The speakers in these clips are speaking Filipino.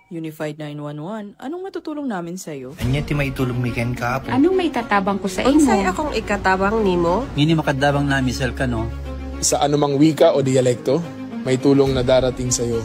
Unified 911, anong matutulong namin sa'yo? Anya ti maitulong mi ken kahapon. Anong may tatabang ko sa imo? Unsay akong ikatabang nimo? Ngini makadabang na misel ka no? Sa anumang wika o dialekto, may tulong na darating sa iyo.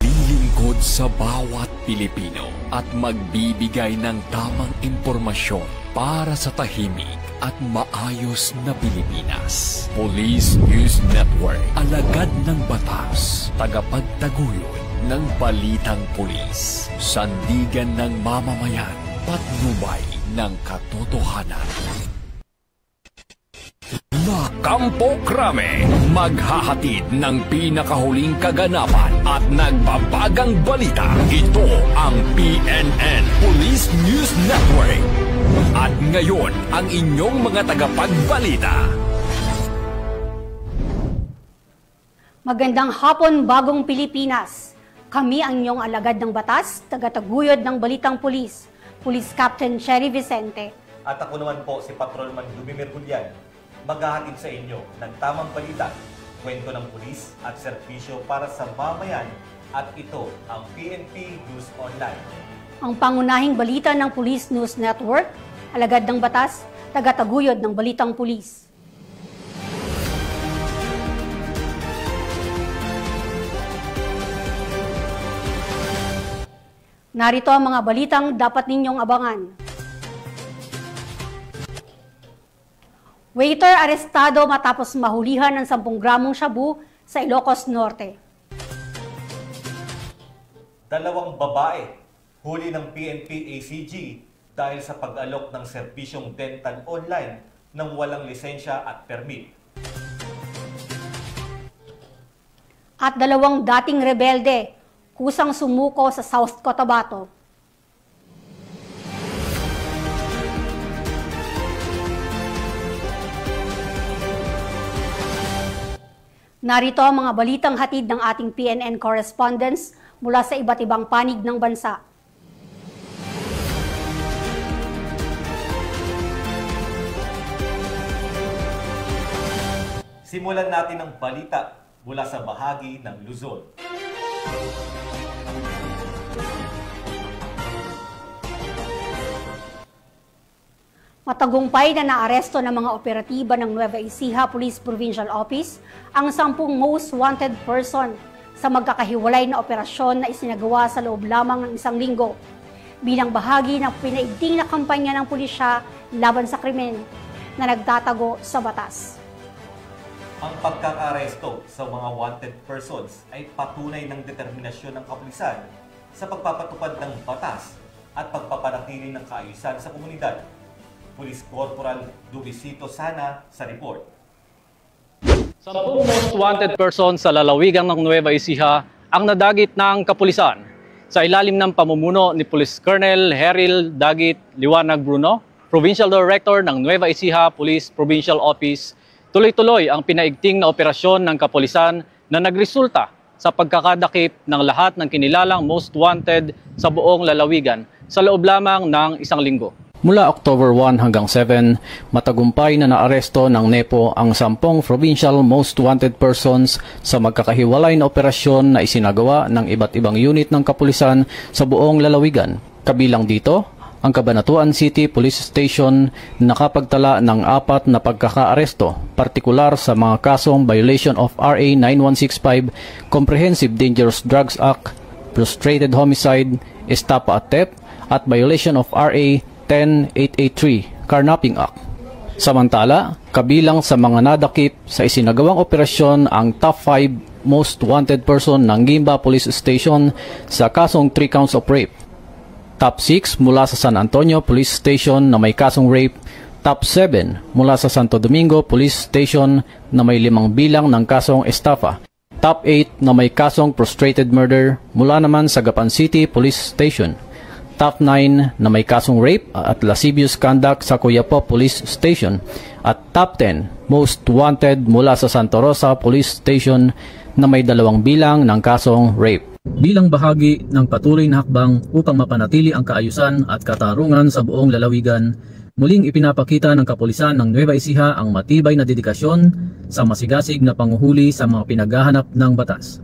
Lilingkod sa bawat Pilipino at magbibigay ng tamang impormasyon para sa tahimik at maayos na Pilipinas. Police News Network, alagad ng batas, tagapagtaguyod ng balitang pulis, sandigan ng mamamayan, patnubay ng katotohanan. La Campo Crame, maghahatid ng pinakahuling kaganapan at nagbabagang balita. Ito ang PNN Police News Network. At ngayon, ang inyong mga tagapagbalita. Magandang hapon, bagong Pilipinas. Kami ang inyong alagad ng batas, tagataguyod ng balitang pulis, Police Captain Cherry Vicente. At ako naman po si Patrolman Lumimir Julian, maghahatid sa inyo ng tamang balita, kwento ng pulis at serbisyo para sa mamayan, at ito ang PNP News Online. Ang pangunahing balita ng Police News Network, alagad ng batas, tagataguyod ng balitang pulis. Narito ang mga balitang dapat ninyong abangan. Waiter arestado matapos mahulihan ng 10 gramong shabu sa Ilocos Norte. 2 babae huli ng PNP ACG dahil sa pag-alok ng serbisyong dental online nang walang lisensya at permit. At 2 dating rebelde, kusang sumuko sa South Cotabato. Narito ang mga balitang hatid ng ating PNN correspondents mula sa iba't ibang panig ng bansa. Simulan natin ang balita mula sa bahagi ng Luzon. Matagumpay na naaresto ng mga operatiba ng Nueva Ecija Police Provincial Office ang 10 most wanted person sa magkakahiwalay na operasyon na isinagawa sa loob lamang ng 1 linggo bilang bahagi ng pinaigting na kampanya ng pulisya laban sa krimen na nagtatago sa batas. Ang pagkakaresto sa mga wanted persons ay patunay ng determinasyon ng kapulisan sa pagpapatupad ng batas at pagpapanatili ng kaayusan sa komunidad. Police Corporal Duvisito Sana sa report. 10 most wanted persons sa lalawigan ng Nueva Ecija ang nadagit ng kapulisan sa ilalim ng pamumuno ni Police Colonel Heril Dagit Liwanag Bruno, Provincial Director ng Nueva Ecija Police Provincial Office. Tuloy-tuloy ang pinaigting na operasyon ng kapulisan na nagresulta sa pagkakadakip ng lahat ng kinilalang most wanted sa buong lalawigan sa loob lamang ng 1 linggo. Mula October 1 hanggang 7, matagumpay na naaresto ng NEPO ang 10 provincial most wanted persons sa magkakahiwalay na operasyon na isinagawa ng iba't ibang unit ng kapulisan sa buong lalawigan. Kabilang dito, ang Cabanatuan City Police Station nakapagtala ng 4 na pagkakaaresto, partikular sa mga kasong violation of RA 9165, Comprehensive Dangerous Drugs Act, Frustrated Homicide, Estafa at Theft, at violation of RA 10883, Carnapping Act. Samantala, kabilang sa mga nadakip sa isinagawang operasyon ang top 5 most wanted person ng Gimba Police Station sa kasong 3 counts of rape. Top 6 mula sa San Antonio Police Station na may kasong rape. Top 7 mula sa Santo Domingo Police Station na may 5 bilang ng kasong estafa. Top 8 na may kasong prostrated murder mula naman sa Gapan City Police Station. Top 9 na may kasong rape at lascivious conduct sa Coyapo Police Station. At Top 10 most wanted mula sa Santa Rosa Police Station na may 2 bilang ng kasong rape. Bilang bahagi ng patuloy na hakbang upang mapanatili ang kaayusan at katarungan sa buong lalawigan, Muling ipinapakita ng kapulisan ng Nueva Ecija ang matibay na dedikasyon sa masigasig na panguhuli sa mga pinaghahanap ng batas.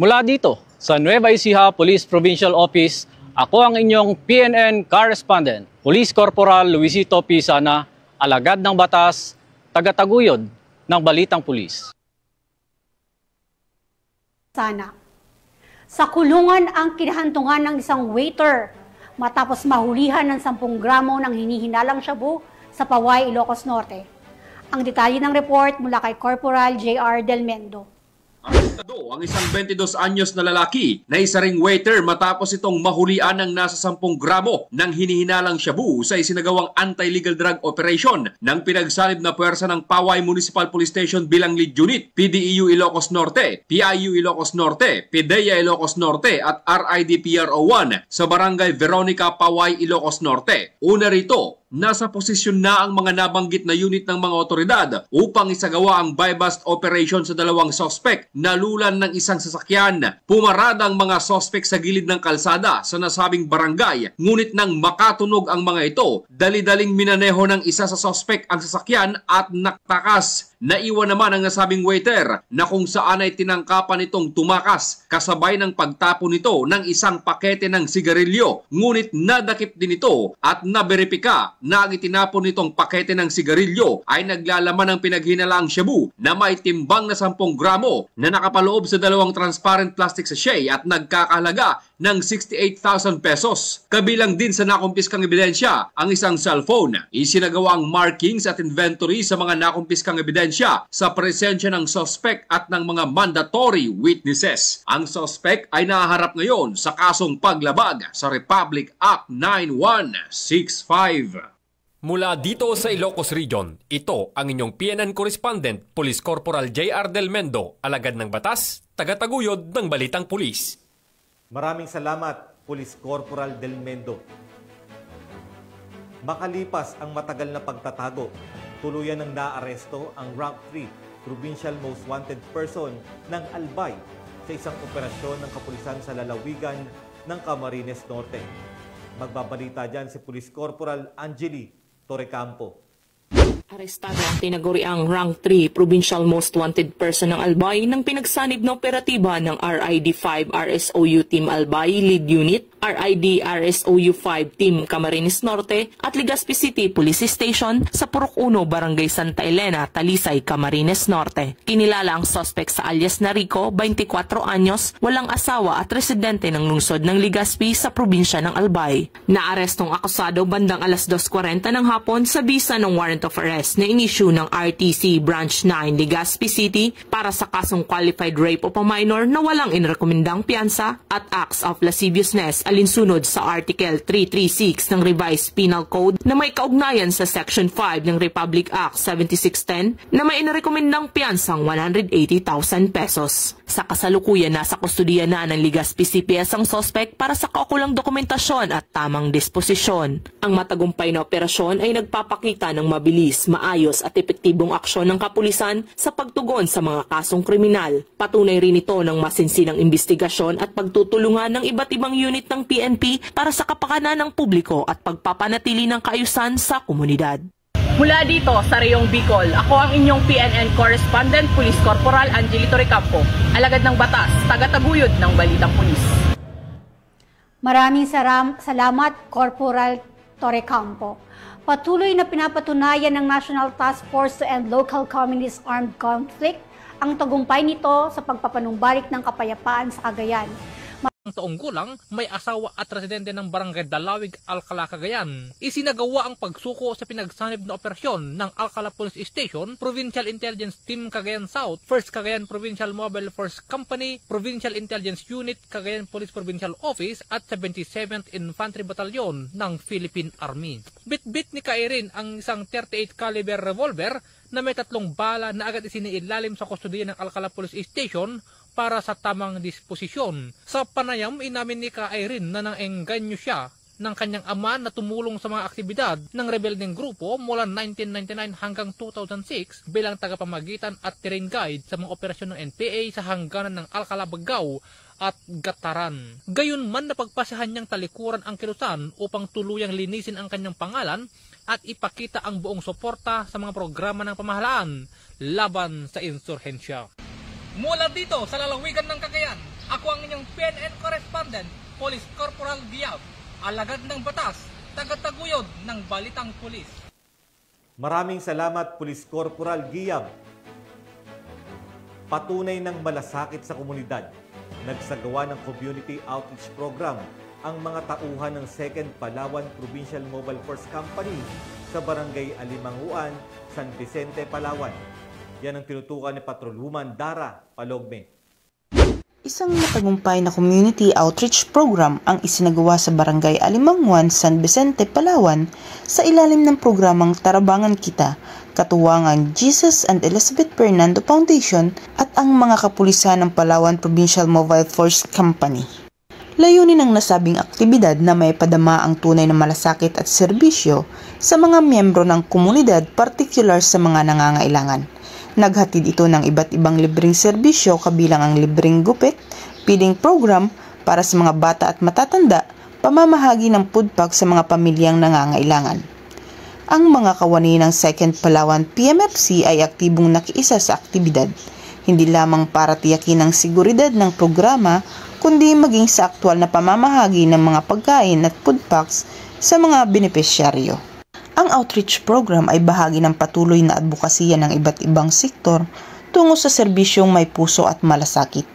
Mula dito sa Nueva Ecija Police Provincial Office, ako ang inyong PNN correspondent, Police Corporal Luisito Pisana, alagad ng batas, tagataguyod ng Balitang Pulis. Sana. Sa kulungan ang kinahantungan ng isang waiter matapos mahulihan ng 10 gramo ng hinihinalang shabu sa Paway, Ilocos Norte. Ang detalye ng report mula kay Corporal J.R. Del Mendo. Arestado ang isang 22 anyos na lalaki na isa ring waiter matapos itong mahulian ng nasa 10 gramo ng hinihinalang shabu sa isinagawang anti-legal drug operation ng pinagsalib na puwersa ng Paway Municipal Police Station bilang lead unit, PDEU Ilocos Norte, PIU Ilocos Norte, PIDEA Ilocos Norte at RIDPRO1 sa Barangay Veronica, Paway, Ilocos Norte. Una rito, nasa posisyon na ang mga nabanggit na unit ng mga otoridad upang isagawa ang buy-bust operation sa dalawang sospek. Nalulan ng isang sasakyan. Pumarada ang mga sospek sa gilid ng kalsada sa nasabing barangay. Ngunit nang makatunog ang mga ito, dali-daling minaneho ng isa sa sospek ang sasakyan at naktakas. Naiwan naman ang nasabing waiter na kung saan ay tinangkapan itong tumakas kasabay ng pagtapo nito ng isang pakete ng sigarilyo. Ngunit nadakip din ito at naberipika na ang itinapon nitong pakete ng sigarilyo ay naglalaman ng pinaghinalaang shabu na may timbang na 10 gramo na nakapaloob sa dalawang transparent plastic sachet at nagkakahalaga ng 68,000 pesos. Kabilang din sa nakumpiskang ebidensya ang isang cellphone. Isinagawa ang markings at inventory sa mga nakumpiskang ebidensya sa presensya ng sospek at ng mga mandatory witnesses. Ang sospek ay nahaharap ngayon sa kasong paglabag sa Republic Act 9165. Mula dito sa Ilocos Region, ito ang inyong PNN correspondent, Police Corporal J.R. Del Mendo, alagad ng batas, tagataguyod ng Balitang Pulis. Maraming salamat, Police Corporal Del Mendo. Makalipas ang matagal na pagtatago, tuluyan ng naaresto ang Rank 3 Provincial Most Wanted Person ng Albay sa isang operasyon ng kapulisan sa lalawigan ng Camarines Norte. Magbabalita dyan si Police Corporal Angeli Torrecampo. Arestado ang tinaguriang Rank 3 Provincial Most Wanted Person ng Albay ng pinagsanib na operatiba ng RID-5 RSOU Team Albay Lead Unit, RID RSOU 5 Team Camarines Norte at Legazpi City Police Station sa Purok 1, Barangay Santa Elena, Talisay, Camarines Norte. Kinilala ang suspect sa alias na Rico, 24 anyos, walang asawa at residente ng lungsod ng Legazpi sa probinsya ng Albay. Naarestong akusado bandang alas 2:40 ng hapon sa bisa ng warrant of arrest na inisyu ng RTC Branch 9 Legazpi City para sa kasong qualified rape of a minor na walang inirekomendang piyansa at acts of lasciviousness alinsunod sa Article 336 ng Revised Penal Code na may kaugnayan sa Section 5 ng Republic Act 7610 na may inirekomendang piyansang 180,000 pesos. Sa kasalukuyan, nasa kustudiya na ng Legazpi CPS ang sospek para sa kaukulang dokumentasyon at tamang disposisyon. Ang matagumpay na operasyon ay nagpapakita ng mabilis, maayos at epektibong aksyon ng kapulisan sa pagtugon sa mga kasong kriminal. Patunay rin ito ng masinsinang investigasyon at pagtutulungan ng iba't ibang unit ng PNP para sa kapakanan ng publiko at pagpapanatili ng kaayusan sa komunidad. Mula dito sa Rayong Bicol, ako ang inyong PNN correspondent, Police Corporal Angeli Torrecampo, alagad ng batas, tagataguyod ng Balitang Pulis. Maraming salamat, Corporal Torrecampo. Patuloy na pinapatunayan ng National Task Force to End Local Communist Armed Conflict ang tagumpay nito sa pagpapanumbalik ng kapayapaan sa Cagayan. Taong gulang, may asawa at residente ng Barangay Dalawig, Alcala, Cagayan. Isinagawa ang pagsuko sa pinagsanib na operasyon ng Alcala Police Station, Provincial Intelligence Team Cagayan South, 1st Cagayan Provincial Mobile Force Company, Provincial Intelligence Unit, Cagayan Police Provincial Office at 77th Infantry Battalion ng Philippine Army. Bit-bit ni Kairin ang isang 38 caliber revolver na may 3 bala na agad isiniilalim sa kustudiya ng Alcala Police Station para sa tamang disposisyon. Sa panayam, inamin ni Kairin na nang-engganyo siya ng kanyang ama na tumulong sa mga aktibidad ng rebeldeng grupo mula 1999 hanggang 2006 bilang tagapamagitan at terrain guide sa mga operasyon ng NPA sa hangganan ng Alcala, Bagao at Gataran. Gayunman, napagpasahan niyang talikuran ang kilusan upang tuluyang linisin ang kanyang pangalan at ipakita ang buong suporta sa mga programa ng pamahalaan laban sa insurhensya. Mula dito sa lalawigan ng Cagayan, ako ang inyong PNN correspondent, Police Corporal Giab, alagad ng batas, tagataguyod ng Balitang Pulis. Maraming salamat, Police Corporal Giab. Patunay ng malasakit sa komunidad, nagsagawa ng community outreach program ang mga tauhan ng 2nd Palawan Provincial Mobile Force Company sa Barangay Alimanguan, San Vicente, Palawan. Yan ang tinutukan ni Patrolwoman Dara Palogme. Isang matagumpay na community outreach program ang isinagawa sa Barangay Alimanguan, San Vicente, Palawan sa ilalim ng programang Tarabangan Kita, katuwangan Jesus and Elizabeth Fernando Foundation at ang mga kapulisan ng Palawan Provincial Mobile Force Company. Layunin ng nasabing aktibidad na may padama ang tunay na malasakit at serbisyo sa mga miyembro ng komunidad, partikular sa mga nangangailangan. Naghatid ito ng iba't ibang libreng serbisyo kabilang ang libreng gupit, feeding program para sa mga bata at matatanda, pamamahagi ng food pack sa mga pamilyang nangangailangan. Ang mga kawani ng 2nd Palawan PMFC ay aktibong nakiisa sa aktibidad, hindi lamang para tiyakin ang seguridad ng programa, kundi maging sa aktwal na pamamahagi ng mga pagkain at food packs sa mga benepisyaryo. Ang outreach program ay bahagi ng patuloy na advokasya ng iba't ibang sektor tungo sa serbisyong may puso at malasakit.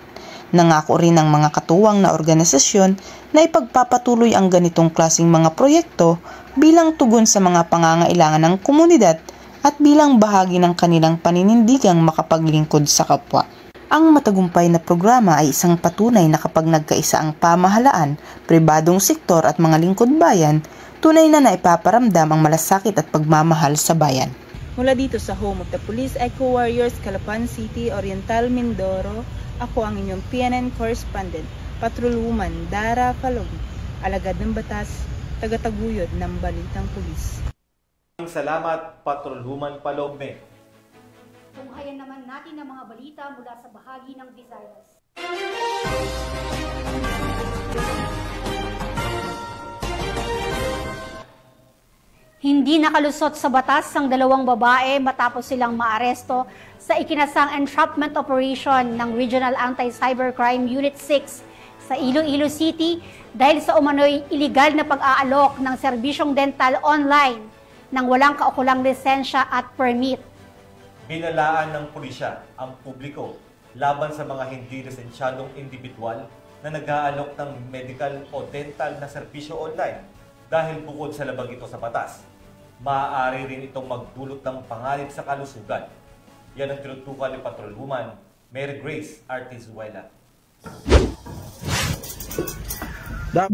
Nangako rin ng mga katuwang na organisasyon na ipagpapatuloy ang ganitong klaseng mga proyekto bilang tugon sa mga pangangailangan ng komunidad at bilang bahagi ng kanilang paninindigang makapaglingkod sa kapwa. Ang matagumpay na programa ay isang patunay na kapag nagkaisa ang pamahalaan, pribadong sektor at mga lingkod bayan, tunay na naipaparamdam ang malasakit at pagmamahal sa bayan. Mula dito sa Home of the Police Eco Warriors, Calapan City, Oriental, Mindoro, ako ang inyong PNN correspondent, Patrolwoman Dara Palogme, alagad ng batas, tagataguyod ng Balitang Pulis. Salamat, Patrolwoman Palogme. Tunghayan naman natin ang mga balita mula sa bahagi ng Visayas. Hindi nakalusot sa batas ang 2 babae matapos silang maaresto sa ikinasang entrapment operation ng Regional Anti-Cybercrime Unit 6 sa Iloilo City dahil sa umano'y iligal na pag-aalok ng serbisyong dental online nang walang kaukulang lisensya at permit. Binalaan ng pulisya ang publiko laban sa mga hindi lisensyadong individual na nag-aalok ng medical o dental na serbisyo online dahil bukod sa labag ito sa batas. Maaari rin itong magdulot ng panganib sa kalusugan. Yan ang tinutukan ni Patrolwoman Mary Grace Artizuela. 2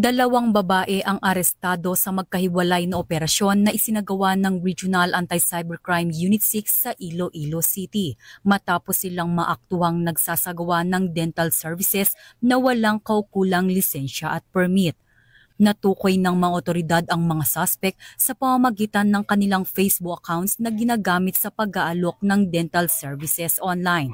babae ang arestado sa magkahiwalay na operasyon na isinagawa ng Regional Anti-Cybercrime Unit 6 sa Iloilo City matapos silang maaktuhang nagsasagawa ng dental services na walang kaukulang lisensya at permit. Natukoy ng mga otoridad ang mga suspect sa pamamagitan ng kanilang Facebook accounts na ginagamit sa pag-aalok ng dental services online.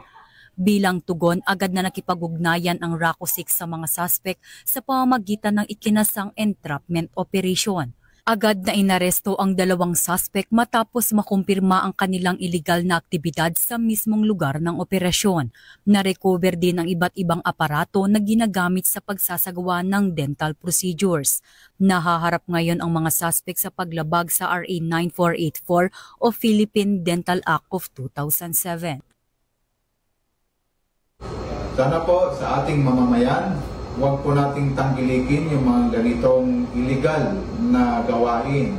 Bilang tugon, agad na nakipag-ugnayan ang RACO 6 sa mga suspect sa pamamagitan ng ikinasang entrapment operation. Agad na inaresto ang 2 suspect matapos makumpirma ang kanilang iligal na aktibidad sa mismong lugar ng operasyon. Na-recover din ang iba't ibang aparato na ginagamit sa pagsasagawa ng dental procedures. Nahaharap ngayon ang mga suspect sa paglabag sa RA 9484 o Philippine Dental Act of 2007. Sana po sa ating mamamayan, huwag po nating tangkilikin yung mga ganitong illegal na gawain.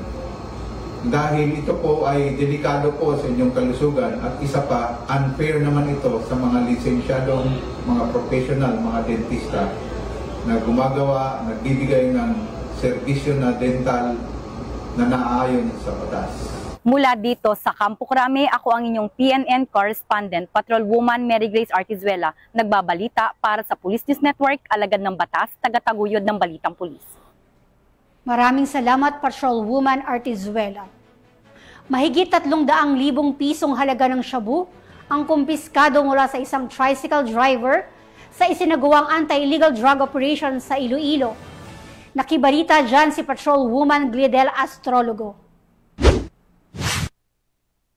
Dahil ito po ay delikado po sa inyong kalusugan at isa pa, unfair naman ito sa mga lisensyadong, mga professional, mga dentista na gumagawa, nagbibigay ng serbisyo na dental na naaayon sa batas. Mula dito sa Campo Crame, ako ang inyong PNN correspondent, Patrolwoman Mary Grace Artizuela, nagbabalita para sa Police News Network, alagad ng batas, tagataguyod ng Balitang Pulis. Maraming salamat, Patrolwoman Artizuela. Mahigit 300,000 pisong halaga ng shabu ang kumpiskado mula sa isang tricycle driver sa isinagawang anti-illegal drug operation sa Iloilo. Nakibalita dyan si Patrolwoman Glidel Astrologo.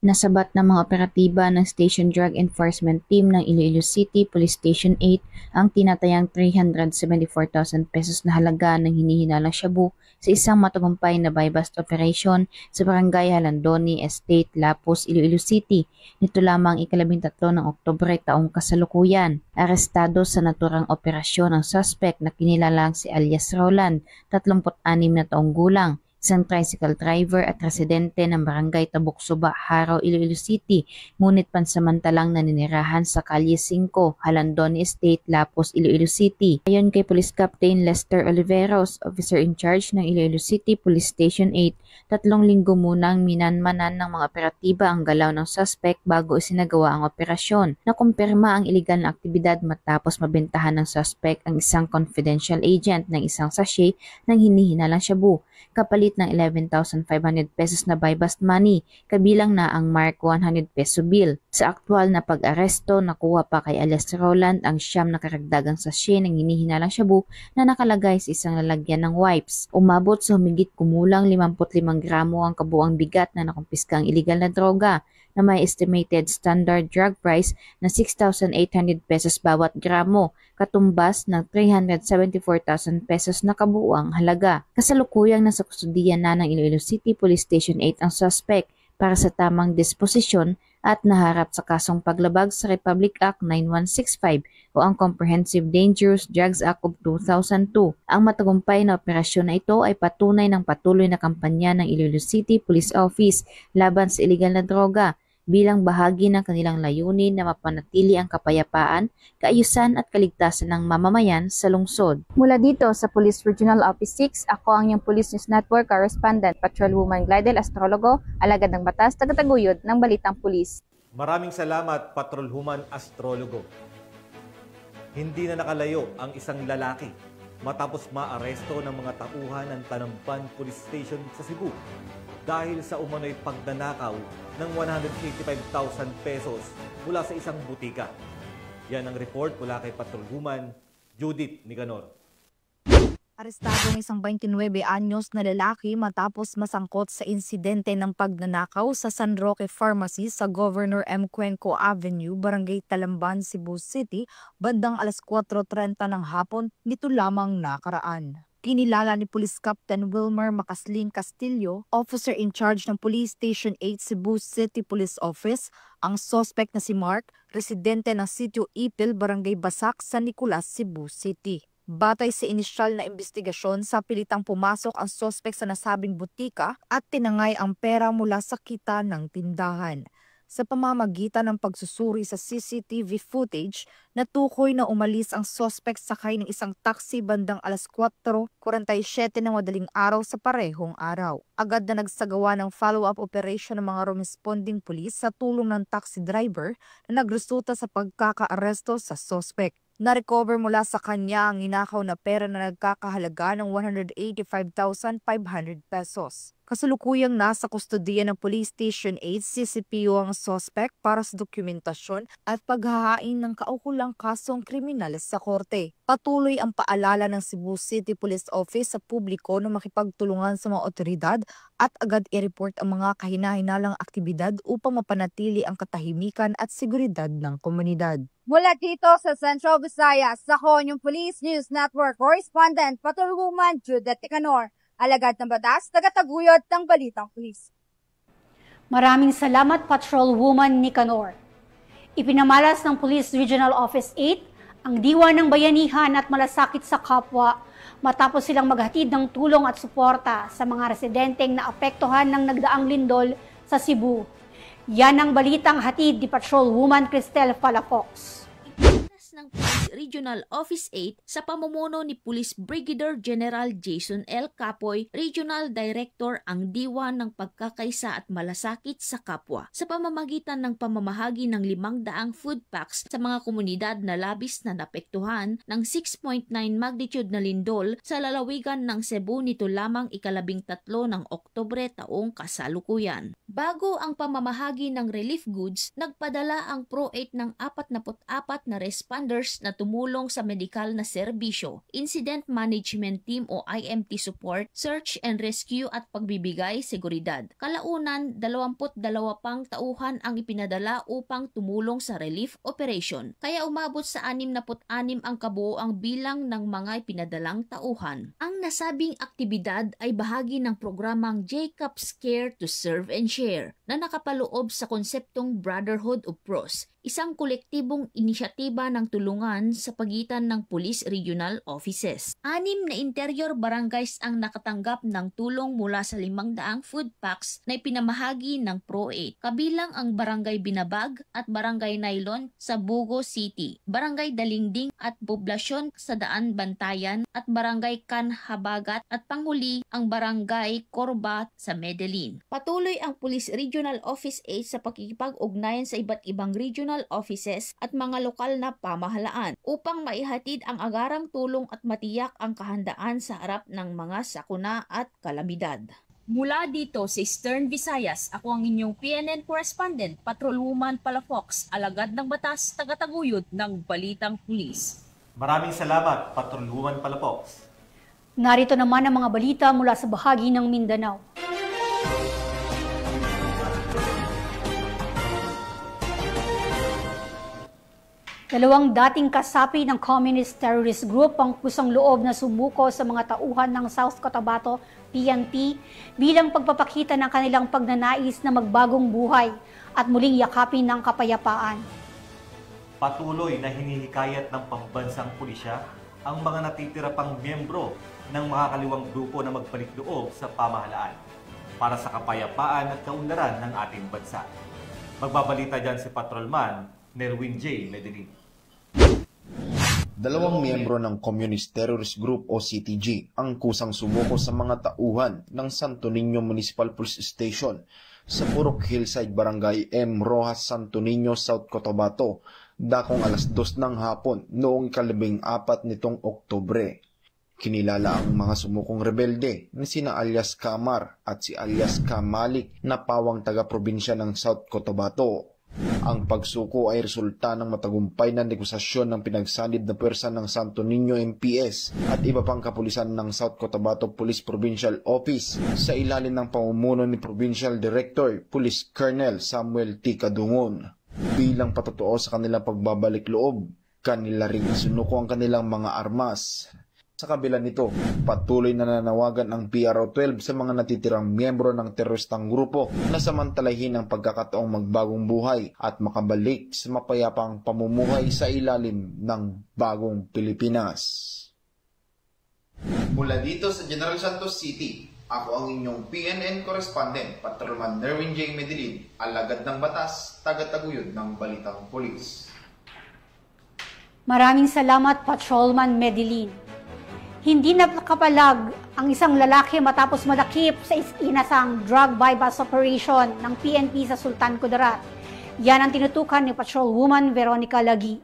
Nasabat ng mga operatiba ng Station Drug Enforcement Team ng Iloilo City Police Station 8 ang tinatayang 374,000 pesos na halaga ng hinihinalang shabu sa isang matagumpay na buy-bust operation sa Barangay Halandoni Estate, Lapus, Iloilo City. Nito lamang 13 ng Oktubre taong kasalukuyan. Arestado sa naturang operasyon ang suspect na kinilalang si alias Roland, 36 na taong gulang. Isang tricycle driver at residente ng Barangay Tabuksuba, Haraw, Iloilo City, ngunit pansamantalang naninirahan sa Kalye 5, Halandoni Estate, Lapus, Iloilo City. Ayon kay Police Captain Lester Oliveros, officer in charge ng Iloilo City Police Station 8, 3 linggo munang minanmanan ng mga operatiba ang galaw ng suspect bago isinagawa ang operasyon. Nakumpirma ang iligal na aktibidad matapos mabentahan ng suspect ang isang confidential agent ng isang sachet ng hinihinalang shabu, kapalit ng 11,500 pesos na buy-bust money, kabilang na ang Mark 100 peso bill. Sa aktual na pag-aresto, nakuha pa kay alias Roland ang 9 na karagdagang sachet ng hinihinalang shabu na nakalagay sa isang lalagyan ng wipes. Umabot sa humigit kumulang 55 gramo ang kabuang bigat na nakumpiskang iligal na droga na may estimated standard drug price na 6,800 pesos bawat gramo, katumbas ng 374,000 pesos na kabuuang halaga. Kasalukuyang nasa kustudiyan na ng Iloilo City Police Station 8 ang suspect para sa tamang disposisyon at naharap sa kasong paglabag sa Republic Act 9165 o ang Comprehensive Dangerous Drugs Act of 2002. Ang matagumpay na operasyon na ito ay patunay ng patuloy na kampanya ng Iloilo City Police Office laban sa iligal na droga, bilang bahagi ng kanilang layunin na mapanatili ang kapayapaan, kaayusan at kaligtasan ng mamamayan sa lungsod. Mula dito sa Police Regional Office 6, ako ang iyong Police News Network Correspondent, Patrolwoman Glidel Astrologo, alagad ng batas, tagataguyod ng Balitang Pulis. Maraming salamat, Patrolwoman Astrologo. Hindi na nakalayo ang isang lalaki matapos maaresto ng mga tauhan ng Tanamban Police Station sa Cebu dahil sa umano'y pagnanakaw ng 185,000 pesos mula sa isang butika. Yan ang report mula kay Patrolwoman Judith Nicanor. Arestado ng isang 29 anyos na lalaki matapos masangkot sa insidente ng pagnanakaw sa San Roque Pharmacy sa Governor M. Cuenco Avenue, Barangay Talamban, Cebu City, bandang alas 4:30 ng hapon nito lamang nakaraan. Kinilala ni Police Captain Wilmer Macasling Castillo, officer in charge ng Police Station 8 Cebu City Police Office, ang suspect na si Mark, residente ng Sitio Ipil, Barangay Basak, San Nicolas, Cebu City. Batay sa inisyal na investigasyon, sa pilitang pumasok ang suspect sa nasabing butika at tinangay ang pera mula sa kita ng tindahan. Sa pamamagitan ng pagsusuri sa CCTV footage, natukoy na umalis ang suspect sakay ng isang taxi bandang alas 4:47 ng madaling araw sa parehong araw. Agad na nagsagawa ng follow-up operation ng mga responding police sa tulong ng taxi driver na nagresulta sa pagkakaaresto sa suspect. Na-recover mula sa kanya ang inakaw na pera na nagkakahalaga ng 185,500 pesos. Kasalukuyang nasa kustodiya ng Police Station 8 CCPO ang suspect para sa dokumentasyon at paghahain ng kaukulang kasong kriminal sa korte. Patuloy ang paalala ng Cebu City Police Office sa publiko na makipagtulungan sa mga otoridad at agad i-report ang mga kahinahinalang aktibidad upang mapanatili ang katahimikan at seguridad ng komunidad. Mula dito sa Central Visayas, ako yung Police News Network Correspondent, Patrolwoman Judith Nicanor, alagad ng batas, tagataguyod ng Balitang Pulis. Maraming salamat, Patrolwoman Nicanor. Ipinamalas ng Police Regional Office 8 ang diwa ng bayanihan at malasakit sa kapwa matapos silang maghatid ng tulong at suporta sa mga residenteng naapektuhan ng nagdaang lindol sa Cebu. Yan ang balitang hatid ni Patrolwoman Cristel Palafox. Ng Police Regional Office 8 sa pamumuno ni Police Brigadier General Jason L. Capoy, Regional Director ang diwa ng pagkakaisa at malasakit sa kapwa sa pamamagitan ng pamamahagi ng 500 food packs sa mga komunidad na labis na napektuhan ng 6.9 magnitude na lindol sa lalawigan ng Cebu nito lamang 13 ng Oktubre taong kasalukuyan. Bago ang pamamahagi ng relief goods, nagpadala ang Pro 8 ng 44 na response responders na tumulong sa medikal na serbisyo, incident management team o IMT support, search and rescue at pagbibigay seguridad. Kalaunan, 22 pang tauhan ang ipinadala upang tumulong sa relief operation, kaya umabot sa 66 ang kabuoang bilang ng mga ipinadalang tauhan. Ang nasabing aktibidad ay bahagi ng programang Jacob's Care to Serve and Share na nakapaloob sa konseptong Brotherhood of Pros, isang kolektibong inisyatiba ng tulungan sa pagitan ng Police Regional Offices. 6 na interior barangays ang nakatanggap ng tulong mula sa 500 food packs na ipinamahagi ng Pro-8, kabilang ang Barangay Binabag at Barangay Nailon sa Bugo City, Barangay Dalingding at Poblasyon sa Daan Bantayan at Barangay Kanhabagat at panghuli ang Barangay Corbat sa Medellin. Patuloy ang Police Regional Office 8 sa pakikipag-ugnayan sa iba't ibang regional offices at mga lokal na pamahalaan upang maihatid ang agarang tulong at matiyak ang kahandaan sa harap ng mga sakuna at kalamidad. Mula dito sa Eastern Visayas, ako ang inyong PNN correspondent, Patrolwoman Palafox, alagad ng batas, tagataguyod ng Balitang Pulis. Maraming salamat, Patrolwoman Palafox. Narito naman ang mga balita mula sa bahagi ng Mindanao. Dalawang dating kasapi ng Communist Terrorist Group ang kusang loob na sumuko sa mga tauhan ng South Cotabato, PNP, bilang pagpapakita ng kanilang pagnanais na magbagong buhay at muling yakapin ng kapayapaan. Patuloy na hinihikayat ng pambansang pulisya ang mga natitira pang miyembro ng makakaliwang grupo na magbalik loob sa pamahalaan para sa kapayapaan at kaunlaran ng ating bansa. Magbabalita dyan si Patrolman Nerwin J. Medellin. Dalawang miyembro ng Communist Terrorist Group o CTG ang kusang sumuko sa mga tauhan ng Santo Niño Municipal Police Station sa Purok Hillside Barangay M. Rojas, Santo Niño, South Cotabato, dakong alas 2 ng hapon noong 14 nitong Oktubre. Kinilala ang mga sumukong rebelde na sina alias Kamar at si alias Kamalik na pawang taga-probinsya ng South Cotabato. Ang pagsuko ay resulta ng matagumpay na negosasyon ng pinagsanib na pwersa ng Santo Niño MPS at iba pang kapulisan ng South Cotabato Police Provincial Office sa ilalim ng pamumuno ni Provincial Director Police Colonel Samuel T. Kadungon. Bilang patotoo sa kanilang pagbabalik loob, kanila rin isinuko ang kanilang mga armas. Sa kabila nito, patuloy na nanawagan ang PRO-12 sa mga natitirang miyembro ng teroristang grupo na samantalahin ang pagkakataong magbagong buhay at makabalik sa mapayapang pamumuhay sa ilalim ng bagong Pilipinas. Mula dito sa General Santos City, ako ang inyong PNN correspondent, Patrolman Nerwin J. Medellin, alagad ng batas, tagataguyod ng Balitang Pulis. Maraming salamat, Patrolman Medellin. Hindi nakapalag ang isang lalaki matapos madakip sa inasang drug bypass operation ng PNP sa Sultan Kudarat. Yan ang tinutukan ni Patrolwoman Veronica Lagi.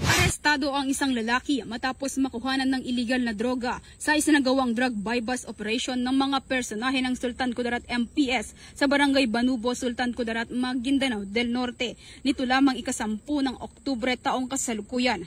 Arestado ang isang lalaki matapos makuhanan ng illegal na droga sa isinagawang drug bypass operation ng mga personahe ng Sultan Kudarat MPS sa Barangay Banubo, Sultan Kudarat, Maguindanao del Norte. Nito lamang ika-10 ng Oktubre taong kasalukuyan.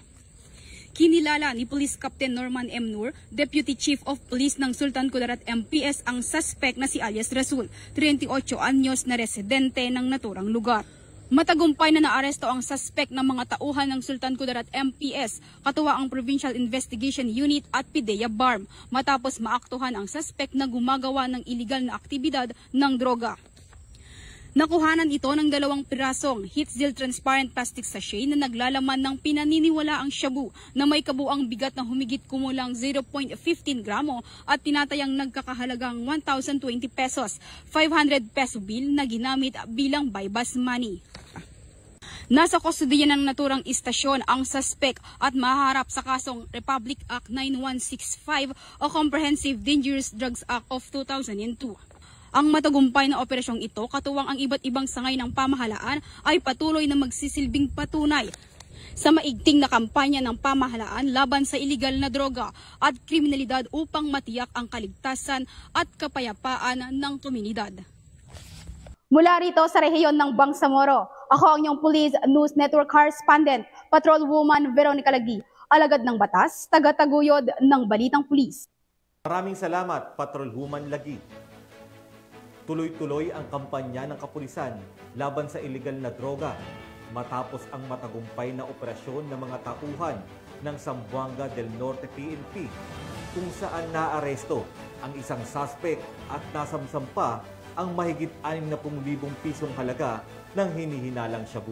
Kinilala ni Police Captain Norman M. Nur, Deputy Chief of Police ng Sultan Kudarat MPS, ang suspect na si alias Rasul, 38 anyos na residente ng naturang lugar. Matagumpay na naaresto ang suspect ng mga tauhan ng Sultan Kudarat MPS, katuwa ang Provincial Investigation Unit at PIDEA BARM, matapos maaktuhan ang suspect na gumagawa ng iligal na aktibidad ng droga. Nakuhanan ito ng 2 pirasong heat-sealed transparent plastic sachet na naglalaman ng pinaniniwalaang shabu na may kabuang bigat na humigit kumulang 0.15 gramo at tinatayang nagkakahalagang 1,020 pesos, 500 peso bill na ginamit bilang bypass money. Nasa kustodiya ng naturang istasyon ang suspect at mahaharap sa kasong Republic Act 9165 o Comprehensive Dangerous Drugs Act of 2002. Ang matagumpay na operasyong ito, katuwang ang iba't ibang sangay ng pamahalaan, ay patuloy na magsisilbing patunay sa maigting na kampanya ng pamahalaan laban sa iligal na droga at kriminalidad upang matiyak ang kaligtasan at kapayapaan ng komunidad. Mula rito sa rehiyon ng Bangsamoro, ako ang inyong Police News Network Correspondent, Patrolwoman Veronica Lagi, alagad ng batas, tagataguyod ng Balitang Pulis. Maraming salamat, Patrolwoman Lagi. Tuloy-tuloy ang kampanya ng kapulisan laban sa illegal na droga matapos ang matagumpay na operasyon ng mga tauhan ng Zamboanga del Norte PNP kung saan naaresto ang isang suspect at nasamsam pa ang mahigit 60,000 pisong halaga ng hinihinalang shabu.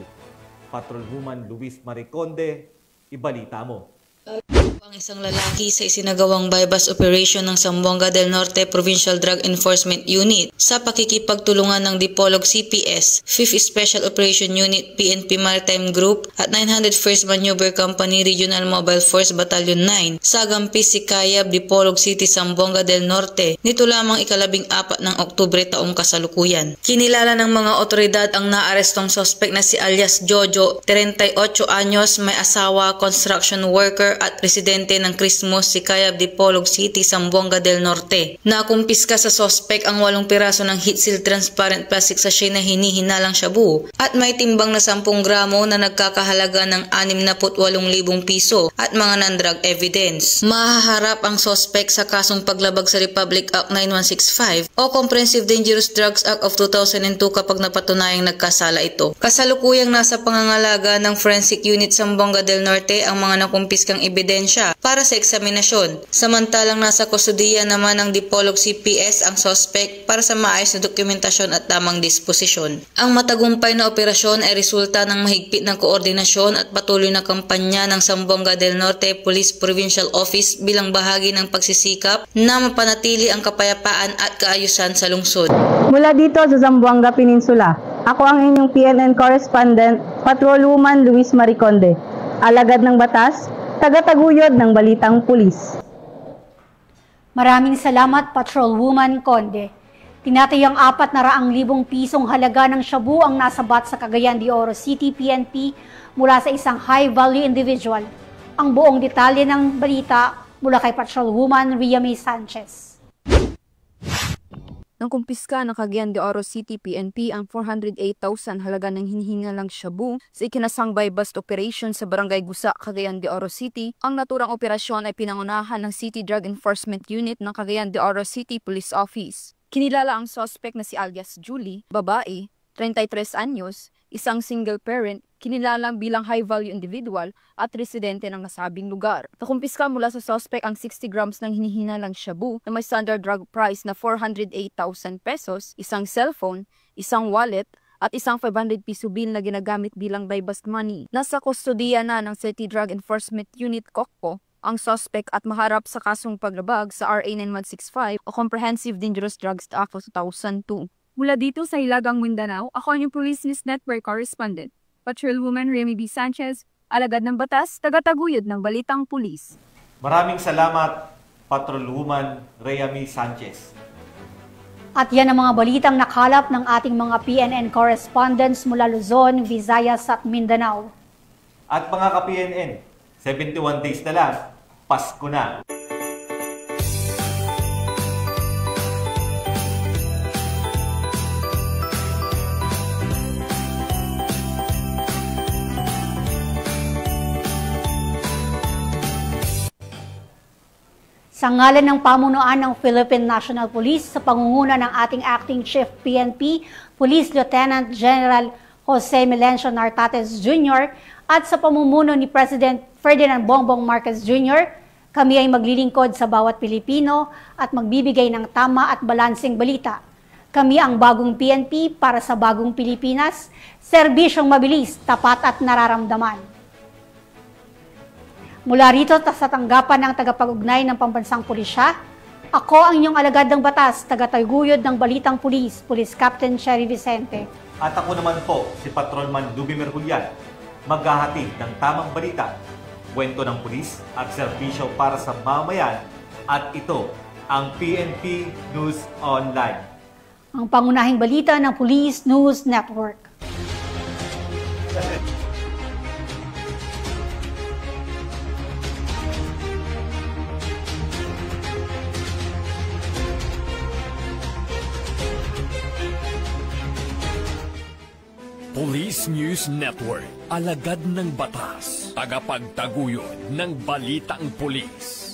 Patrolwoman Luis Mariconde, ibalita mo. Ang isang lalaki sa isinagawang bypass operation ng Zamboanga del Norte Provincial Drug Enforcement Unit sa pakikipagtulungan ng Dipolog CPS, 5th Special Operation Unit PNP Maritime Group at 901st Maneuver Company Regional Mobile Force Battalion 9 sa Gampis Sikayab, Dipolog City, Zamboanga del Norte nito lamang 14 ng Oktubre taong kasalukuyan. Kinilala ng mga otoridad ang naarestong suspect na si alias Jojo, 38 anyos, may asawa, construction worker at residente ng Christmas, Sikayab, Dipolog City, Zamboanga del Norte. Nakumpiska sa sospek ang 8 piraso ng heat seal transparent plastic sachet na hinihinalang shabu at may timbang na 10 gramo na nagkakahalaga ng 68,000 piso at mga non-drug evidence. Mahaharap ang sospek sa kasong paglabag sa Republic Act 9165 o Comprehensive Dangerous Drugs Act of 2002 kapag napatunayang nagkasala ito. Kasalukuyang nasa pangangalaga ng Forensic Unit Zamboanga del Norte ang mga nakumpiskang ebidensya para sa eksaminasyon. Samantalang nasa kustudiya naman ng Dipolog CPS ang suspect para sa maayos na dokumentasyon at tamang disposisyon. Ang matagumpay na operasyon ay resulta ng mahigpit na koordinasyon at patuloy na kampanya ng Zamboanga del Norte Police Provincial Office bilang bahagi ng pagsisikap na mapanatili ang kapayapaan at kaayusan sa lungsod. Mula dito sa Zamboanga Peninsula, ako ang inyong PNN Correspondent, Patrolwoman Luis Mariconde, alagad ng batas, tagataguyod ng Balitang Pulis. Maraming salamat, Patrolwoman Conde. Tinatayang 400,000 pisong halaga ng shabu ang nasabat sa Cagayan de Oro City PNP mula sa isang high-value individual. Ang buong detalye ng balita mula kay Patrolwoman Ria May Sanchez. Nang kumpiska ng Cagayan de Oro City PNP ang 408,000 halaga ng hinihingalang shabu sa ikinasang bypass operation sa Barangay Gusa, Cagayan de Oro City. Ang naturang operasyon ay pinangunahan ng City Drug Enforcement Unit ng Cagayan de Oro City Police Office. Kinilala ang suspect na si alias Julie, babae, 33 anyos, isang single parent, kinilalang bilang high-value individual at residente ng nasabing lugar. Nakumpiska mula sa suspect ang 60 grams ng hinihinalang shabu na may standard drug price na 408,000 pesos, isang cellphone, isang wallet, at isang 500 piso bill na ginagamit bilang bypass money. Nasa kustodiya na ng City Drug Enforcement Unit COCPO ang suspect at maharap sa kasong paglabag sa RA 9165 o Comprehensive Dangerous Drugs Act of 2002. Mula dito sa Hilagang Mindanao, ako ang inyong Police News Network Correspondent, Patrolwoman Remy B. Sanchez, alagad ng batas, tagataguyod ng Balitang Pulis. Maraming salamat, Patrolwoman Remy Sanchez. At yan ang mga balitang nakalap ng ating mga PNN correspondents mula Luzon, Visayas at Mindanao. At mga ka-PNN, 71 days na lang, Pasko na. Sa ngalan ng pamunuan ng Philippine National Police sa pangunguna ng ating Acting Chief PNP, Police Lieutenant General Jose Melencio Nartates Jr. at sa pamumuno ni President Ferdinand Bongbong Marcos Jr., kami ay maglilingkod sa bawat Pilipino at magbibigay ng tama at balanseng balita. Kami ang bagong PNP para sa bagong Pilipinas, serbisyong mabilis, tapat at nararamdaman. Mula rito sa tanggapan ng tagapag-ugnay ng Pambansang Pulisya, ako ang inyong alagad ng batas, tagataguyod ng Balitang Pulis, Police Captain Cherry Vicente. At ako naman po, si Patrolman Lubimir Julian, maghahatid ng tamang balita, kwento ng pulis at serbisyo para sa mamayan, at ito ang PNP News Online. Ang pangunahing balita ng Police News Network. Police News Network, alagad ng batas, tagapagtaguyod ng balitang pulis.